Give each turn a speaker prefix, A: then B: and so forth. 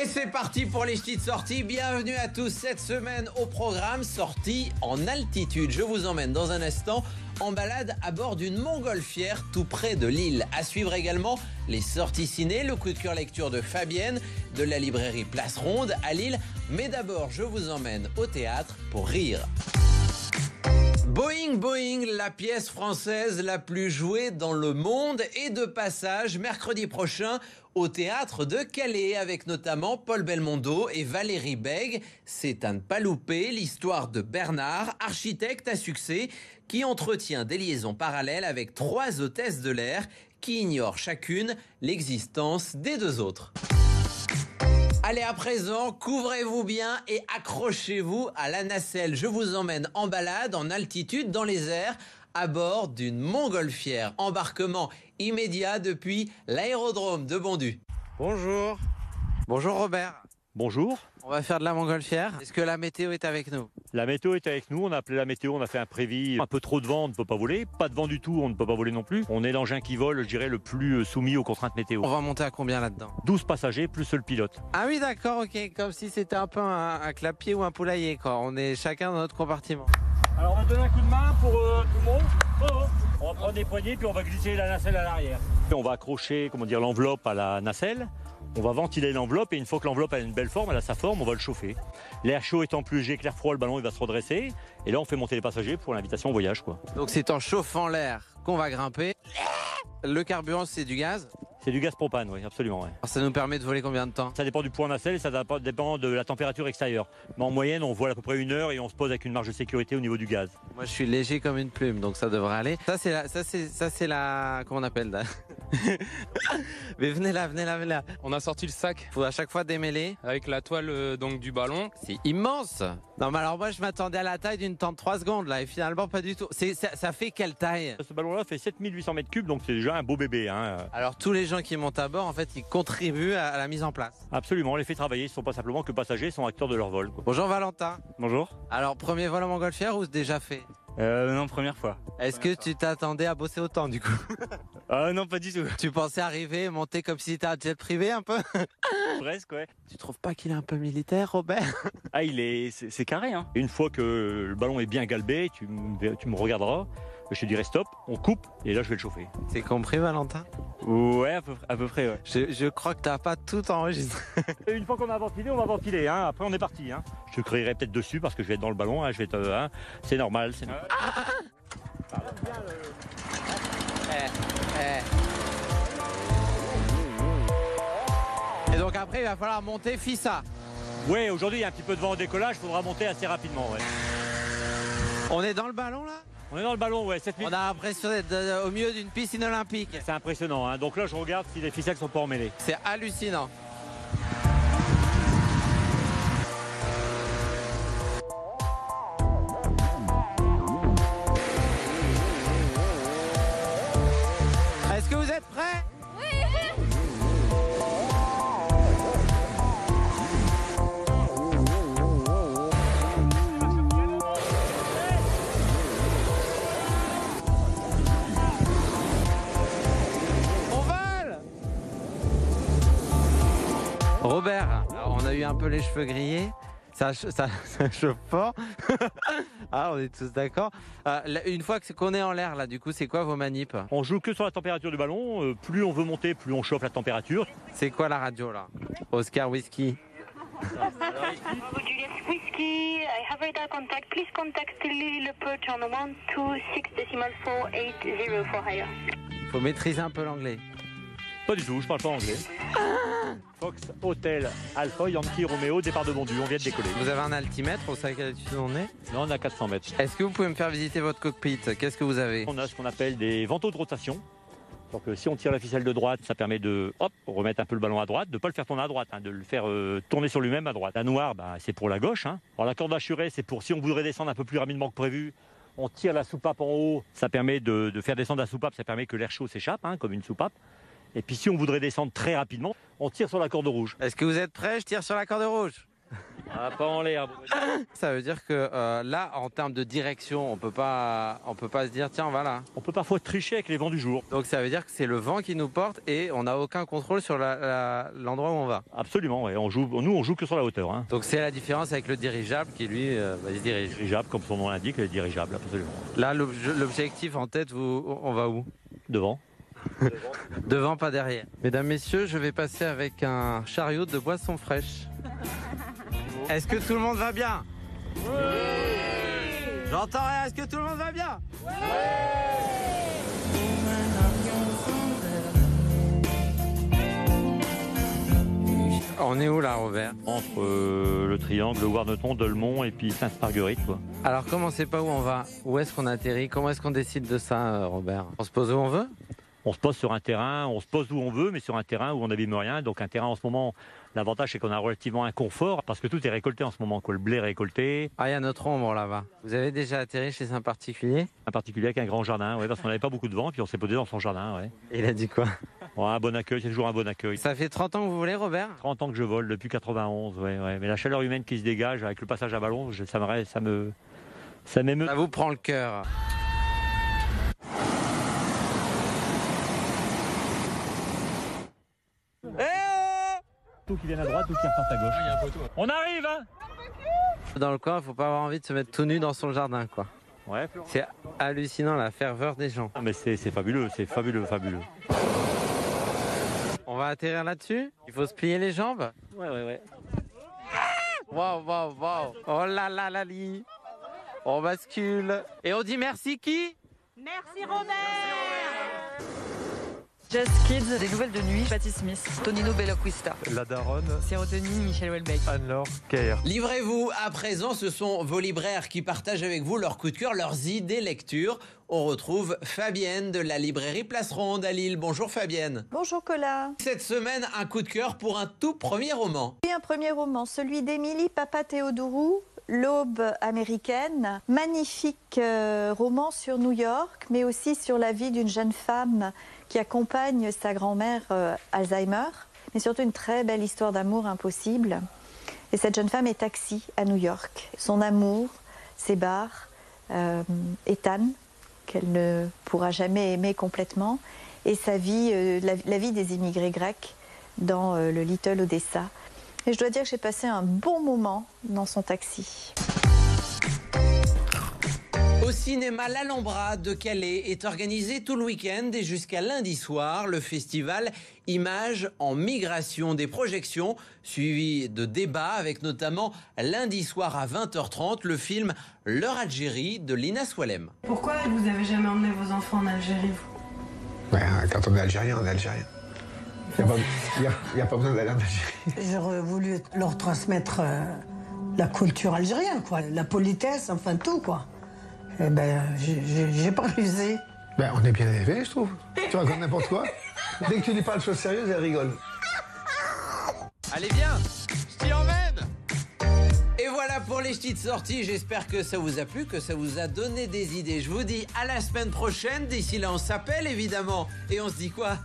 A: Et c'est parti pour les petites sorties. Bienvenue à tous cette semaine au programme sortie en altitude. Je vous emmène dans un instant en balade à bord d'une montgolfière tout près de Lille. À suivre également les sorties ciné, le coup de cœur lecture de Fabienne, de la librairie Place Ronde à Lille. Mais d'abord, je vous emmène au théâtre pour rire. Boing Boing, la pièce française la plus jouée dans le monde est de passage mercredi prochain au théâtre de Calais avec notamment Paul Belmondo et Valérie Bègue. C'est à ne pas louper l'histoire de Bernard, architecte à succès, qui entretient des liaisons parallèles avec 3 hôtesses de l'air qui ignorent chacune l'existence des 2 autres. Allez, à présent, couvrez-vous bien et accrochez-vous à la nacelle. Je vous emmène en balade, en altitude, dans les airs, à bord d'une montgolfière. Embarquement immédiat depuis l'aérodrome de Bondy. Bonjour. Bonjour Robert.
B: Bonjour.
A: On va faire de la montgolfière. Est-ce que la météo est avec nous?
B: La météo est avec nous, on a appelé la météo, on a fait un prévis. Un peu trop de vent, on ne peut pas voler. Pas de vent du tout, on ne peut pas voler non plus. On est l'engin qui vole, je dirais, le plus soumis aux contraintes météo.
A: On va monter à combien là-dedans?
B: 12 passagers plus le pilote.
A: Ah oui, d'accord, ok. Comme si c'était un peu un clapier ou un poulailler, quoi. On est chacun dans notre compartiment.
B: Alors on va donner un coup de main pour tout le monde. On va prendre des poignées puis on va glisser la nacelle à l'arrière. On va accrocher, l'enveloppe à la nacelle. On va ventiler l'enveloppe et une fois que l'enveloppe a une belle forme, elle a sa forme, on va le chauffer. L'air chaud étant plus léger que l'air froid, le ballon il va se redresser. Et là on fait monter les passagers pour l'invitation au voyage, quoi.
A: Donc c'est en chauffant l'air qu'on va grimper. Le carburant c'est du gaz?
B: C'est du gaz propane, oui, absolument. Ouais.
A: Alors, ça nous permet de voler combien de temps?
B: Ça dépend du point nacelle et ça dépend de la température extérieure. Mais en moyenne, on vole à peu près 1 heure et on se pose avec une marge de sécurité au niveau du gaz.
A: Moi, je suis léger comme une plume, donc ça devrait aller. Ça, c'est la... Comment on appelle là? Mais venez là.
C: On a sorti le sac
A: Faut à chaque fois démêler.
C: avec la toile donc du ballon.
A: C'est immense. Non, mais alors moi, je m'attendais à la taille d'une tente 3 secondes là, et finalement pas du tout. Ça fait quelle taille?
B: Ce ballon-là fait 7800 mètres cubes, donc c'est déjà un beau bébé. Hein.
A: Alors tous les gens qui montent à bord, en fait, ils contribuent à la mise en place.
B: Absolument, on les fait travailler, ils ne sont pas simplement que passagers, ils sont acteurs de leur vol. Quoi.
A: Bonjour Valentin.
B: Bonjour.
A: Alors, premier vol en montgolfière ou c'est déjà fait?
D: Non, première fois.
A: Est-ce que tu t'attendais à bosser autant du coup?
D: Non, pas du tout.
A: Tu pensais arriver, monter comme si c'était un jet privé un peu?
D: Presque, ouais.
A: Tu trouves pas qu'il est un peu militaire, Robert?
D: Ah, c'est carré, hein.
B: Une fois que le ballon est bien galbé, tu me regarderas, je te dirai stop, on coupe et là je vais le chauffer.
A: C'est compris, Valentin?
D: Ouais, à peu près, ouais.
A: Je crois que t'as pas tout enregistré.
B: Et une fois qu'on a ventilé, on va ventiler, hein. Après on est parti. Hein. Je te crierai peut-être dessus parce que je vais être dans le ballon, hein. C'est normal. C'est normal.
A: Et donc après, il va falloir monter Fissa.
B: Ouais, aujourd'hui il y a un petit peu de vent au décollage, il faudra monter assez rapidement. Ouais.
A: On est dans le ballon là?
B: On est dans le ballon, ouais. 7000.
A: On a l'impression d'être au milieu d'une piscine olympique.
B: C'est impressionnant. Hein. Donc là, je regarde si les ficelles sont pas emmêlées.
A: C'est hallucinant. Est-ce que vous êtes prêts? Robert, alors on a eu un peu les cheveux grillés, ça chauffe fort. Ah, on est tous d'accord. Une fois qu'on est en l'air là, du coup, c'est quoi vos manips?
B: On joue que sur la température du ballon. Plus on veut monter, plus on chauffe la température.
A: C'est quoi la radio là? Oscar Whisky.
E: Whiskey, I have radar contact. Please contact le perch on 126.480 for higher.
A: Faut maîtriser un peu l'anglais.
B: Pas du tout, je parle pas anglais. Fox Hotel Alpha Yankee Romeo, départ de Bondy, on vient de décoller.
A: Vous avez un altimètre, vous savez quelle altitude on est?
B: Non, on a 400 mètres.
A: Est-ce que vous pouvez me faire visiter votre cockpit? Qu'est-ce que vous avez?
B: On a ce qu'on appelle des vantaux de rotation. Donc si on tire la ficelle de droite, ça permet de remettre un peu le ballon à droite, de ne pas le faire tourner à droite, hein, de le faire tourner sur lui-même à droite. La noire, c'est pour la gauche. Hein. Alors la corde assurée, c'est pour si on voudrait descendre un peu plus rapidement que prévu, on tire la soupape en haut, ça permet de faire descendre la soupape, ça permet que l'air chaud s'échappe, hein, comme une soupape. Et puis si on voudrait descendre très rapidement, on tire sur la corde rouge.
A: Est-ce que vous êtes prêts? Je tire sur la corde rouge.
B: Ah, pas en l'air.
A: Ça veut dire que là, en termes de direction, on peut pas se dire tiens voilà.
B: On peut parfois tricher avec les vents du jour.
A: Donc ça veut dire que c'est le vent qui nous porte et on n'a aucun contrôle sur l'endroit où on va.
B: Absolument, ouais. Nous, on joue que sur la hauteur. Hein.
A: Donc c'est la différence avec le dirigeable qui lui il se dirige.
B: Dirigeable, comme son nom l'indique, il est dirigeable, absolument.
A: Là, l'objectif en tête, on va où?
B: Devant.
A: Devant, pas derrière. Mesdames, messieurs, je vais passer avec un chariot de boissons fraîches. Est-ce que tout le monde va bien? Oui. J'entends rien. Est-ce que tout le monde va bien? Oui. On est où là, Robert?
B: Entre le triangle, Warneton, Dolmont et puis Sainte-Marguerite, quoi.
A: Alors, comment on sait pas où on va? Où est-ce qu'on atterrit? Comment est-ce qu'on décide de ça, Robert? On se pose où on veut?
B: On se pose sur un terrain, on se pose où on veut, mais sur un terrain où on n'abîme rien. Donc un terrain en ce moment, l'avantage c'est qu'on a relativement un confort parce que tout est récolté en ce moment. Quoi. Le blé est récolté.
A: Ah, il y a notre ombre là-bas. Vous avez déjà atterri chez un particulier?
B: Un particulier avec un grand jardin, ouais, parce qu'on n'avait pas beaucoup de vent, puis on s'est posé dans son jardin. Ouais.
A: Et il a dit quoi?
B: Ouais, un bon accueil, c'est toujours un bon accueil.
A: Ça fait 30 ans que vous volez, Robert?
B: 30 ans que je vole, depuis 91, ouais. Mais la chaleur humaine qui se dégage avec le passage à ballon, ça m'émeut.
A: Ça vous prend le cœur.
B: Tout qui vient à droite ou qui repart à gauche. On arrive, hein.
A: Dans le coin, il faut pas avoir envie de se mettre tout nu dans son jardin, quoi.
B: Ouais.
A: C'est hallucinant la ferveur des gens.
B: Ah, mais c'est fabuleux, fabuleux.
A: On va atterrir là-dessus? Il faut se plier les jambes?
B: Ouais.
A: Waouh. Oh là là là li. On bascule. Et on dit merci qui?
F: Merci Robert.
G: Just Kids, des nouvelles de nuit, Patti Smith, Tonino Bellaquista,
H: La Daronne,
G: Sérotonine, Michel Houellebecq.
H: Anne-Laure Caire.
A: Livrez-vous, à présent, ce sont vos libraires qui partagent avec vous leurs coups de cœur, leurs idées lecture. On retrouve Fabienne de la librairie Place Ronde à Lille. Bonjour Fabienne.
I: Bonjour Colin.
A: Cette semaine, un coup de cœur pour un tout premier roman.
I: Oui, un premier roman, celui d'Émilie Papatheodourou, L'aube américaine. Magnifique roman sur New York, mais aussi sur la vie d'une jeune femme qui accompagne sa grand-mère Alzheimer, mais surtout une très belle histoire d'amour impossible. Et cette jeune femme est taxi à New York. Son amour, ses bars, Ethan, qu'elle ne pourra jamais aimer complètement, et sa vie, la vie des immigrés grecs dans le Little Odessa. Et je dois dire que j'ai passé un bon moment dans son taxi.
A: Au cinéma L'Alhambra de Calais est organisé tout le week-end et jusqu'à lundi soir le festival Images en migration, des projections suivies de débats avec notamment lundi soir à 20h30 le film Leur Algérie de Lina Swalem.
F: Pourquoi vous avez jamais emmené vos enfants en Algérie, vous?
J: Quand on est algérien, on est algérien. Il n'y a pas besoin d'aller en Algérie.
F: J'aurais voulu leur transmettre la culture algérienne, quoi, la politesse, enfin tout, quoi. Eh ben, j'ai pas refusé.
J: Ben, on est bien élevés, je trouve. Tu racontes n'importe quoi. Dès que tu dis pas de choses sérieuses, elle rigole.
A: Allez viens, je t'y emmène. Et voilà pour les petites sorties, j'espère que ça vous a plu, que ça vous a donné des idées. Je vous dis à la semaine prochaine, d'ici là on s'appelle évidemment. Et on se dit quoi?